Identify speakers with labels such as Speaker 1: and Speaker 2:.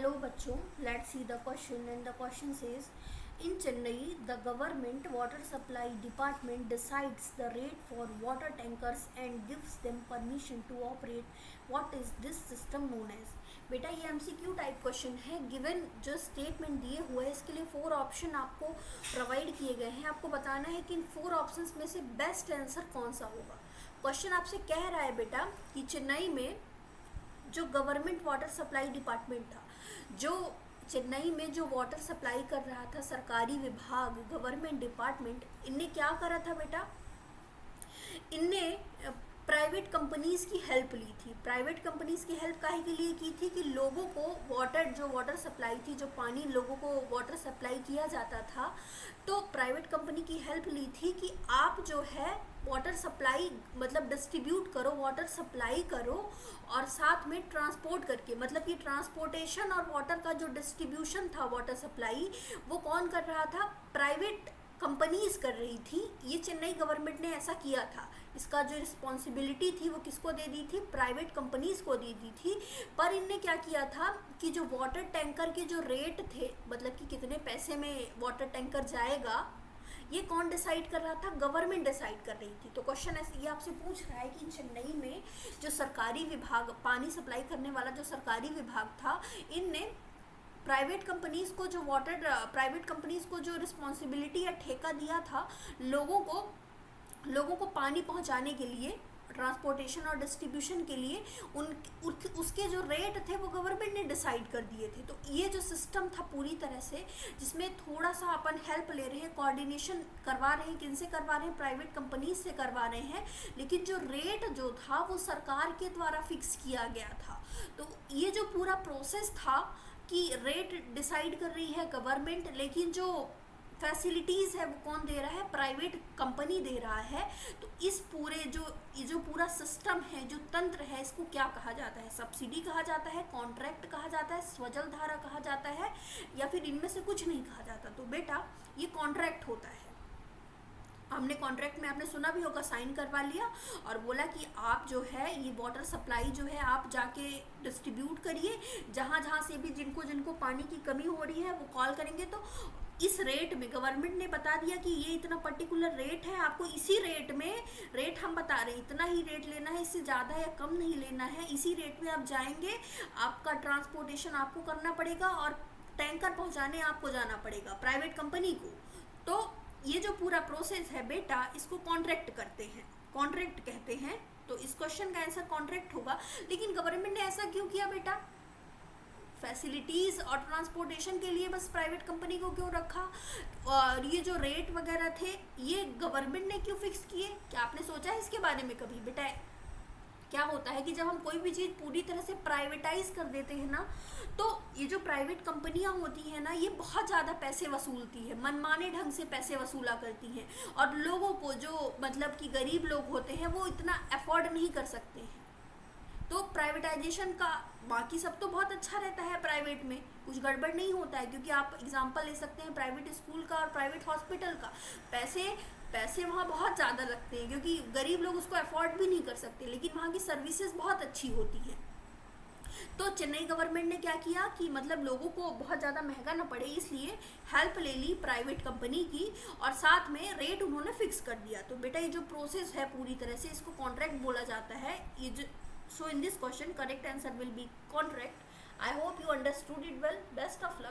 Speaker 1: Hello बच्चों, let's see the question and the question says in Chennai the government water supply department decides the rate for water tankers and gives them permission to operate. What is this system known as? बेटा ये MCQ type question है। Given जो statement दिए हुए हैं इसके लिए 4 option आपको प्रोवाइड किए गए हैं। आपको बताना है कि इन 4 ऑप्शंस में से बेस्ट आंसर कौन सा होगा। क्वेश्चन आपसे कह रहा है बेटा कि चेन्नई में जो गवर्नमेंट वाटर सप्लाई डिपार्टमेंट था, जो चेन्नई में जो वाटर सप्लाई कर रहा था सरकारी विभाग गवर्नमेंट डिपार्टमेंट, इनने क्या करा था बेटा, इनने प्राइवेट कंपनीज की हेल्प ली थी। प्राइवेट कंपनीज की हेल्प काहे के लिए की थी कि लोगों को वाटर सप्लाई थी, जो पानी लोगों को वाटर सप्लाई किया जाता था, तो प्राइवेट कंपनी की हेल्प ली थी कि आप जो है वाटर सप्लाई मतलब डिस्ट्रीब्यूट करो, वाटर सप्लाई करो और साथ में ट्रांसपोर्ट करके, मतलब कि ट्रांसपोर्टेशन और वाटर का जो डिस्ट्रीब्यूशन था वाटर सप्लाई वो कौन कर रहा था, प्राइवेट कंपनीज कर रही थी। ये चेन्नई गवर्नमेंट ने ऐसा किया था। इसका जो रिस्पॉन्सिबिलिटी थी वो किसको दे दी थी, प्राइवेट कंपनीज को दे दी थी। पर इनने क्या किया था कि जो वाटर टैंकर के जो रेट थे, मतलब कि कितने पैसे में वाटर टैंकर जाएगा, ये कौन डिसाइड कर रहा था, गवर्नमेंट डिसाइड कर रही थी। तो क्वेश्चन ऐसे ये आपसे पूछ रहा है कि चेन्नई में जो सरकारी विभाग पानी सप्लाई करने वाला जो सरकारी विभाग था, इनने प्राइवेट कंपनीज को जो रिस्पॉन्सिबिलिटी या ठेका दिया था लोगों को पानी पहुंचाने के लिए, ट्रांसपोर्टेशन और डिस्ट्रीब्यूशन के लिए, उसके जो रेट थे वो गवर्नमेंट ने डिसाइड कर दिए थे। तो ये जो सिस्टम था पूरी तरह से, जिसमें थोड़ा सा अपन हेल्प ले रहे हैं, कोऑर्डिनेशन करवा रहे हैं, किनसे करवा रहे हैं, प्राइवेट कंपनीज से करवा रहे हैं, लेकिन जो रेट जो था वो सरकार के द्वारा फिक्स किया गया था। तो ये जो पूरा प्रोसेस था कि रेट डिसाइड कर रही है गवर्नमेंट, लेकिन जो फैसिलिटीज़ है वो कौन दे रहा है, प्राइवेट कंपनी दे रहा है। तो इस पूरे जो पूरा सिस्टम है, जो तंत्र है, इसको क्या कहा जाता है, सब्सिडी कहा जाता है, कॉन्ट्रैक्ट कहा जाता है, स्वजल धारा कहा जाता है, या फिर इनमें से कुछ नहीं कहा जाता। तो बेटा ये कॉन्ट्रैक्ट होता है। हमने कॉन्ट्रैक्ट में आपने सुना भी होगा, साइन करवा लिया और बोला कि आप जो है ये वाटर सप्लाई जो है आप जाके डिस्ट्रीब्यूट करिए, जहाँ जहाँ से भी जिनको पानी की कमी हो रही है वो कॉल करेंगे। तो इस रेट में गवर्नमेंट ने बता दिया कि ये इतना पर्टिकुलर रेट है, आपको इसी रेट में, रेट हम बता रहे हैं इतना ही रेट लेना है, इससे ज़्यादा या कम नहीं लेना है, इसी रेट में आप जाएंगे, आपका ट्रांसपोर्टेशन आपको करना पड़ेगा और टैंकर पहुँचाने आपको जाना पड़ेगा प्राइवेट कंपनी को। तो ये जो पूरा प्रोसेस है बेटा, इसको कॉन्ट्रैक्ट कहते हैं। तो इस क्वेश्चन का आंसर कॉन्ट्रैक्ट होगा। लेकिन गवर्नमेंट ने ऐसा क्यों किया बेटा, फैसिलिटीज़ और ट्रांसपोर्टेशन के लिए बस प्राइवेट कंपनी को क्यों रखा, और ये जो रेट वगैरह थे ये गवर्नमेंट ने क्यों फिक्स किए? क्या आपने सोचा है इसके बारे में कभी? बेटा क्या होता है कि जब हम कोई भी चीज़ पूरी तरह से प्राइवेटाइज कर देते हैं ना, तो ये जो प्राइवेट कंपनियां होती हैं ना, ये बहुत ज़्यादा पैसे वसूलती है, मनमाने ढंग से पैसे वसूला करती हैं, और लोगों को जो मतलब कि गरीब लोग होते हैं वो इतना अफोर्ड नहीं कर सकते हैं। तो प्राइवेटाइजेशन का बाकी सब तो बहुत अच्छा रहता है, प्राइवेट में कुछ गड़बड़ नहीं होता है, क्योंकि आप एग्जांपल ले सकते हैं प्राइवेट स्कूल का और प्राइवेट हॉस्पिटल का। पैसे वहाँ बहुत ज़्यादा लगते हैं क्योंकि गरीब लोग उसको अफोर्ड भी नहीं कर सकते, लेकिन वहाँ की सर्विसेज बहुत अच्छी होती हैं। तो चेन्नई गवर्नमेंट ने क्या किया कि मतलब लोगों को बहुत ज़्यादा महंगा ना पड़े, इसलिए हेल्प ले ली प्राइवेट कंपनी की और साथ में रेट उन्होंने फिक्स कर दिया। तो बेटा ये जो प्रोसेस है पूरी तरह से, इसको कॉन्ट्रैक्ट बोला जाता है। So in this question correct answer will be contract. I hope you understood it well. Best of luck.